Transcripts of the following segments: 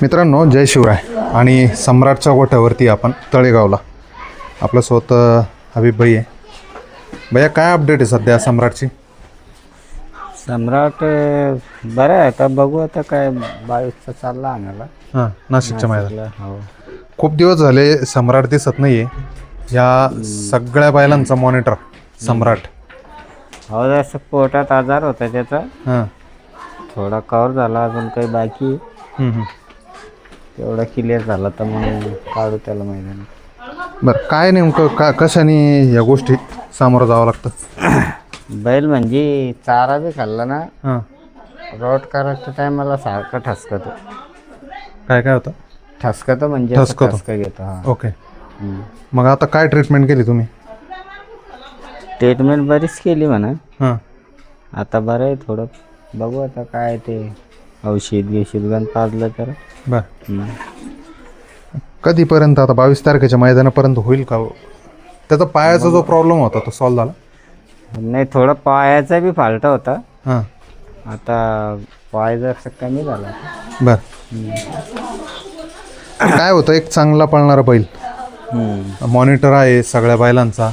मित्रांनो, जय शिवराय. आणि सम्राटच्या गोठ्यावरती आपण तळेगावला आपलं स्वतः हबीब भाई आहे. भैया, काय अपडेट आहे सध्या सम्राटची? सम्राट बरं आहे. आता बघू, आता काय 22चा चालला आम्हाला हां, नाशिकच्या मैदान. हो. खूप दिवस झाले सम्राट दिसत नाही आहे. या सगळ्या बैलांचा मॉनिटर सम्राट. हो, जसं पोटात आजार होता त्याचा, हां. थोडा कव्हर झाला, अजून काही बाकी आहे. हम्म, हम्म. तेवढा क्लिअर झाला तर मग काढू त्याला मैदान. बरं, काय नेमकं कशाने या गोष्टी सामोरं जावं लागतं? बैल म्हणजे चारा बी खाल्ला ना, हां. रॉट करायच्या टायमाला सारखं ठसकतो. काय काय होतं? ठसकतो म्हणजे असं ठसकतो. ठसका घेतो. हा. ओके. मग आता काय ट्रीटमेंट केली तुम्ही? ट्रीटमेंट बरीच केली म्हणा. हां. आता बरं आहे थोडं. बघू आता काय ते औषध गण पाजलं तर. बरं, कधीपर्यंत? आता 22 तारखेच्या मैदानापर्यंत होईल का? त्याचा पायाचा जो प्रॉब्लेम होता तो सॉल्व झाला? नाही, थोडा पायाचा बी फाल्ट होता. हां. आता पाय जर कमी झाला. बर. काय होतं, एक चांगला पळणारा बैल, मॉनिटर आहे सगळ्या बैलांचा,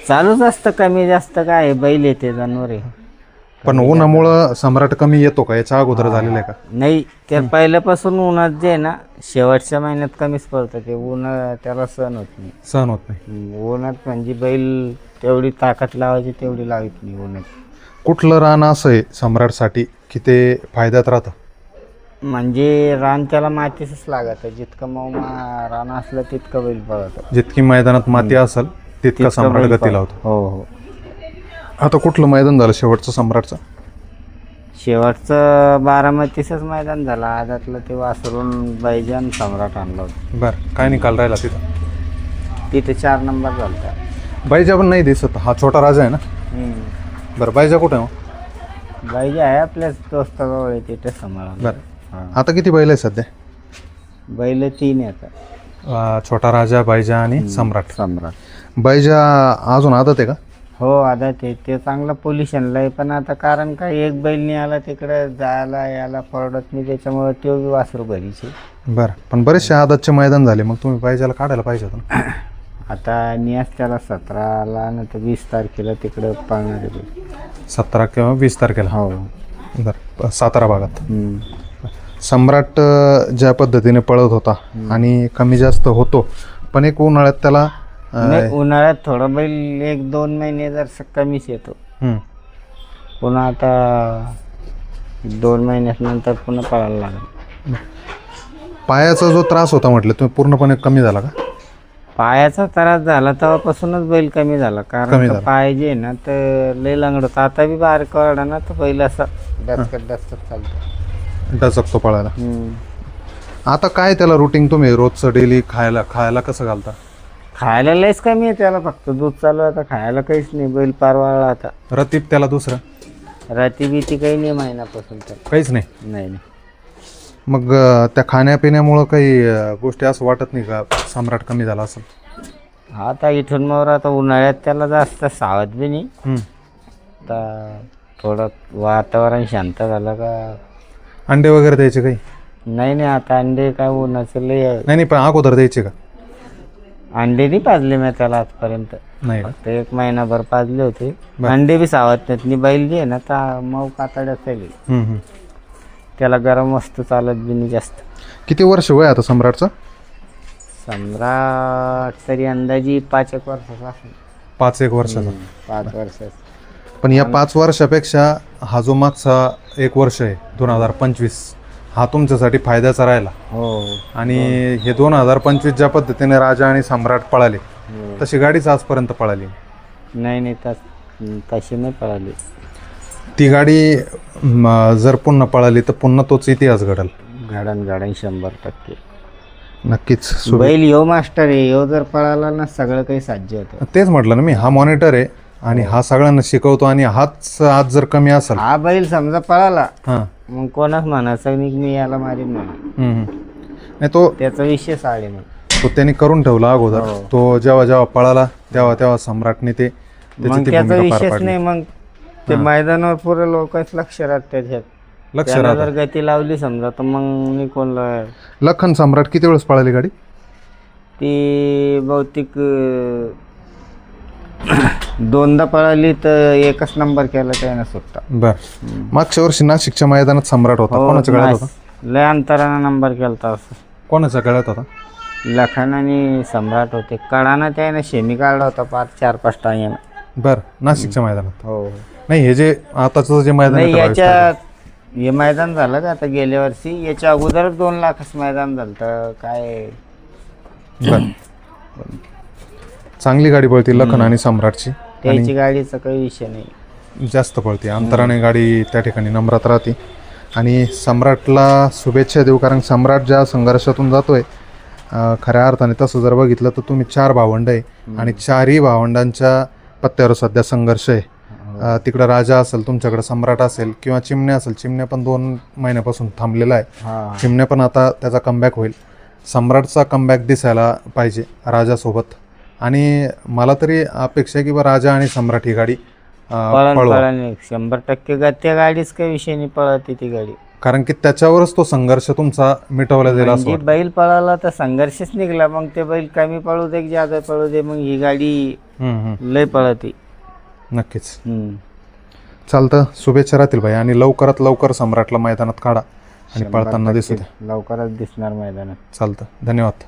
चालूच असतं. कमी जास्त काय आहे, बैल येते, जनावर आहे. पण उन्हामुळं सम्राट कमी येतो का? याच्या अगोदर झालेलं आहे का? नाही, ते पहिल्यापासून उन्हात जे आहे ना, शेवटच्या महिन्यात कमीच पडतं. ते ऊन त्याला सहन होत नाही. सहन होत नाही. उन्हात म्हणजे बैल तेवढी ताकद लावायची तेवढी लावत नाही उन्हात. कुठलं रान असं आहे सम्राटसाठी की ते फायद्यात राहतं? म्हणजे रान त्याला मातीच लागत. जितकं मऊ रान असलं तितकं बैल पळतं. जितकी मैदानात माती असेल तितका सम्राट गतीला होतो. हो हो. आता कुठलं मैदान झालं शेवटचं सम्राटचं? शेवटचं बारामतीचंच मैदान झालं. आदातलं ते वासरून बैजान सम्राट आणलं होतं. बरं, काय निकाल राहिला तिथं? तिथे 4 नंबर झालता. बैजा पण नाही दिसत. हा छोटा राजा आहे ना? बरं, बैजा कुठे आहे मग? बैजा आहे आपल्याच दोस्ताजवळ आहे, तिथे सांभाळा. बरं, आता किती बैल आहे सध्या? बैल 3 येतात. छोटा राजा, बैजा आणि सम्राट. सम्राट बैजा अजून आदत आहे का? हो, आता ते चांगला पोलिशनला आहे. पण आता कारण काय, एक बैल नाही आला तिकडे जायला यायला परवडत नाही, त्याच्यामुळे तो बी वासरू घरीचे. बरं, पण बरेचसे आदतचे मैदान झाले, मग तुम्ही बैजाला काढायला पाहिजे होतं ना. आता नियास त्याला 17ला ना तर 20 तारखेला तिकडं पळणार आहे. 17 किंवा 20 तारखेला? हो. बरं, सातारा भागात. सम्राट ज्या पद्धतीने पळत होता आणि कमी जास्त होतो, पण एक उन्हाळ्यात त्याला नाही, उन्हाळ्यात थोडा बैल 1-2 महिने जर कमीच येतो. पुन्हा आता 2 महिन्यानंतर पुन्हा पळायला लागेल. पायाचा जो त्रास होता म्हटलं, तुम्ही पूर्णपणे कमी झाला का? पायाचा त्रास झाला तेव्हापासूनच बैल कमी झाला. कारण पाय जे ना तर लय लंगडत. आता बी बारीक वाढा ना तर बैल असा डचकत चालतो, डचकतो पळायला. आता काय त्याला रुटीन तुम्ही रोजचं डेली खायला कसं घालता? खायला लयच कमी आहे त्याला, फक्त दूध चालू आहे. आता खायला काहीच नाही. बैल पारवाळला आता. रतीब त्याला दुसरं राती बीती काही नाही महिन्यापासून त्याला. काहीच नाही? नाही. मग त्या खाण्यापिण्यामुळं काही गोष्टी असं वाटत नाही का सम्राट कमी झाला असेल? आता इथून मग आता उन्हाळ्यात त्याला जास्त सावध बी नाही. आता थोडं वातावरण शांत झालं का अंडे वगैरे द्यायचे काही? नाही, आता अंडे काय उन्हाचं लय नाही, पण अगोदर द्यायचे का? अंडे नाही पाजले मी त्याला आजपर्यंत. नाही, फक्त 1 महिनाभर पाजले होते. अंडे बी सावध नाहीत. नि बैल जे आहे ना तर मऊ कातड्यात चालेल. त्याला गरम वस्तू चालत बी नाही जास्त. किती वर्ष वय आता सम्राटचं? सम्राट तरी अंदाजी 5-1 वर्षाचा असेल. 5-1 वर्षाचा? 5 वर्षाचा. पण या 5 वर्षापेक्षा हा जो मागचा 1 वर्ष आहे 2025, हा तुमच्यासाठी फायद्याचा राहिला. हो. आणि हे 2025 ज्या पद्धतीने राजा आणि सम्राट पळाले, तशी गाडीच आजपर्यंत पळाली नाही, तशी नाही पळाली. ती गाडी जर पुन्हा पळाली तर पुन्हा तोच इतिहास घडल. घडण 100%. नक्कीच. बैल यो मास्टर आहे. यो जर पळाला ना सगळं काही साध्य होतं. तेच म्हटलं ना मी, हा मॉनिटर आहे आणि हा सगळ्यांना शिकवतो. आणि हाच आज जर कमी असेल, हा बैल समजा पळाला, मग कोणाच म्हणायचं नाही मी याला मारीन म्हणून. नाही, तो त्याचा विषय साडे मग तो त्यांनी करून ठेवला अगोदर. तो जेव्हा पळाला तेव्हा सम्राटने मग त्याचा विषयच नाही. मग ते मैदानावर पुरे लोकच लक्ष राहत त्याच्यात. लक्ष त्याला राहतं. जर गती लावली समजा तर मग निकोनला लखन सम्राट किती वेळेस पळाली गाडी? ती बहुतेक दोनदा पळाली तर एकच नंबर केला त्यानं सुट्टा. बर. मागच्या वर्षी नाशिकच्या मैदानात सम्राट होता, कोणाच्या गळ्यात होता? लय अंतरानं नंबर केला असं. कोणाच्या गळ्यात होता? लखन आणि सम्राट होते. कडाना त्यानं शेमी काढला होता 5-4-5 टाइम. बर. नाशिकच्या मैदानात? हो. नाही, हे जे आताचं जे मैदान नाही, आहे, याच्या हे मैदान झालं का आता गेल्या वर्षी, याच्या अगोदर 2 लाखच मैदान झालं तर काय. बर. चांगली गाडी पळते लखन आणि सम्राटची. त्याची गाडीचा काही विषय नाही. जास्त पळते अंतराने गाडी, त्या ठिकाणी नम्रात राहते. आणि सम्राटला शुभेच्छा देऊ, कारण सम्राट ज्या संघर्षातून जातोय खऱ्या अर्थाने तसं जर बघितलं तर तुम्ही 4 भावंड आहे आणि 4ही भावंडांच्या पत्त्यावर सध्या संघर्ष आहे. तिकडं राजा असेल, तुमच्याकडे सम्राट असेल किंवा चिमण्या असेल. चिमण्या पण 2 महिन्यापासून थांबलेला आहे. चिमण्या पण आता त्याचा कमबॅक होईल. सम्राटचा कमबॅक दिसायला पाहिजे राजासोबत. आणि मला तरी अपेक्षा आहे की बा राजा आणि सम्राट ही गाडी पळवा. 100% त्या गाडीच काही विषय नाही, पळते ती गाडी. कारण की त्याच्यावरच तो संघर्ष तुमचा मिटवला जाईल असं म्हणजे बैल पळाला तर संघर्षच निघला. मग ते बैल कमी पळू दे की जादा पळू दे, मग ही गाडी लय पळते. नक्कीच. चालतं. शुभेच्छा राहतील भाई. आणि लवकरात लवकर सम्राटला मैदानात काढा आणि पळताना दिसू द्या. लवकरच दिसणार मैदानात. चालतं. धन्यवाद.